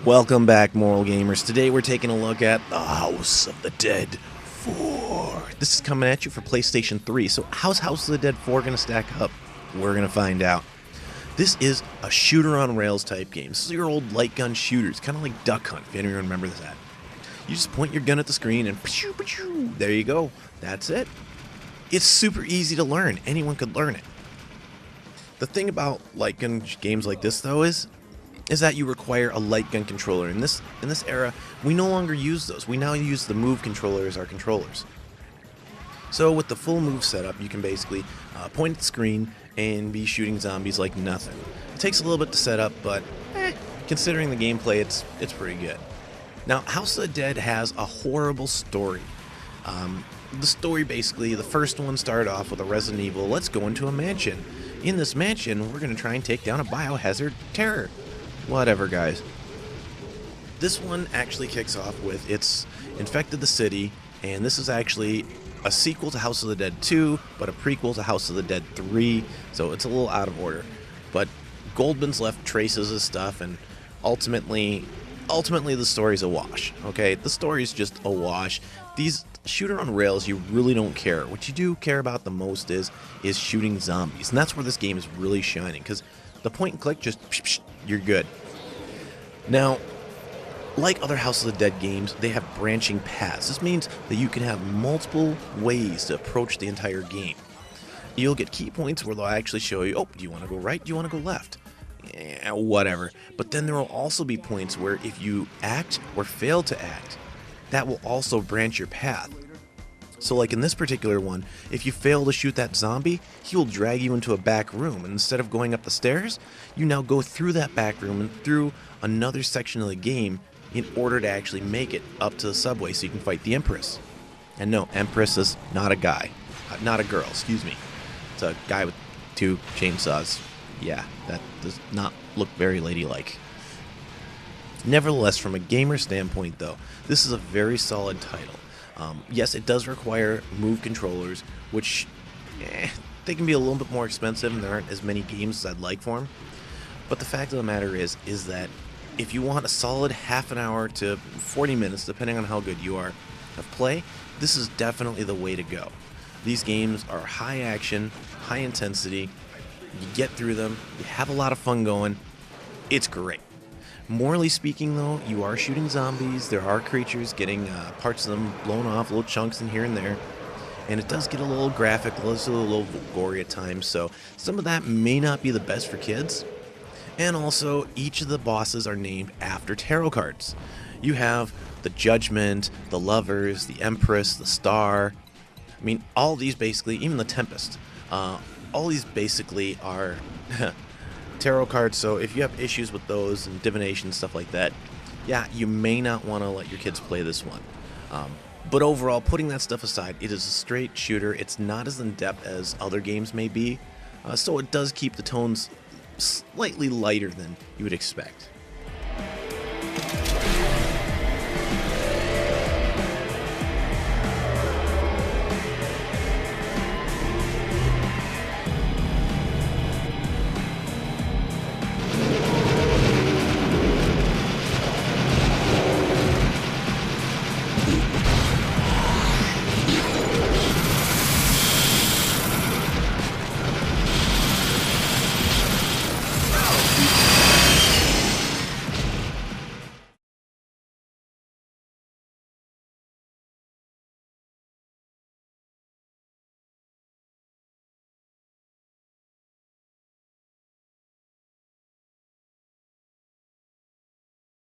Welcome back, Moral Gamers. Today we're taking a look at The House of the Dead 4. This is coming at you for PlayStation 3. So how's House of the Dead 4 going to stack up? We're going to find out. This is a shooter on rails type game. This is your old light gun shooters, kind of like Duck Hunt, if anyone remembers that. You just point your gun at the screen and there you go. That's it. It's super easy to learn. Anyone could learn it. The thing about light gun games like this, though, is that you require a light gun controller. In this era, we no longer use those. We now use the Move controller as our controllers. So with the full Move setup, you can basically point at the screen and be shooting zombies like nothing. It takes a little bit to set up, but considering the gameplay, it's pretty good. Now, House of the Dead has a horrible story. The story, basically, the first one started off with a Resident Evil. Let's go into a mansion. In this mansion, we're going to try and take down a biohazard terror. Whatever, guys. This one actually kicks off with it's infected the city, and this is actually a sequel to House of the Dead 2, but a prequel to House of the Dead 3, so it's a little out of order. But Goldman's left traces of stuff, and ultimately the story's a wash. Okay, the story's just a wash. These shooter on rails, you really don't care. What you do care about the most is shooting zombies, and that's where this game is really shining, because the point and click, just you're good. Now, like other House of the Dead games, they have branching paths. This means that you can have multiple ways to approach the entire game. You'll get key points where they'll actually show you, oh, do you want to go right? Do you want to go left? Whatever. But then there will also be points where if you act or fail to act, that will also branch your path. So like in this particular one, if you fail to shoot that zombie, he will drag you into a back room, and instead of going up the stairs, you now go through that back room and through another section of the game in order to actually make it up to the subway so you can fight the Empress. And no, Empress is not a guy. Not a girl, excuse me. It's a guy with two chainsaws. Yeah, that does not look very ladylike. Nevertheless, from a gamer standpoint though, this is a very solid title. Yes, it does require Move controllers, which they can be a little bit more expensive, and there aren't as many games as I'd like for them. But the fact of the matter is that if you want a solid half an hour to 40 minutes, depending on how good you are of play, this is definitely the way to go. These games are high action, high intensity. You get through them, you have a lot of fun going. It's great. Morally speaking, though, you are shooting zombies. There are creatures getting parts of them blown off, little chunks in here and there. And it does get a little graphic, a little gory at times, so some of that may not be the best for kids. And also, each of the bosses are named after tarot cards. You have the Judgment, the Lovers, the Empress, the Star. I mean, all these basically, even the Tempest, all these basically are tarot cards, so if you have issues with those and divination, stuff like that, yeah, you may not want to let your kids play this one. But overall, putting that stuff aside, it is a straight shooter. It's not as in-depth as other games may be, so it does keep the tones slightly lighter than you would expect.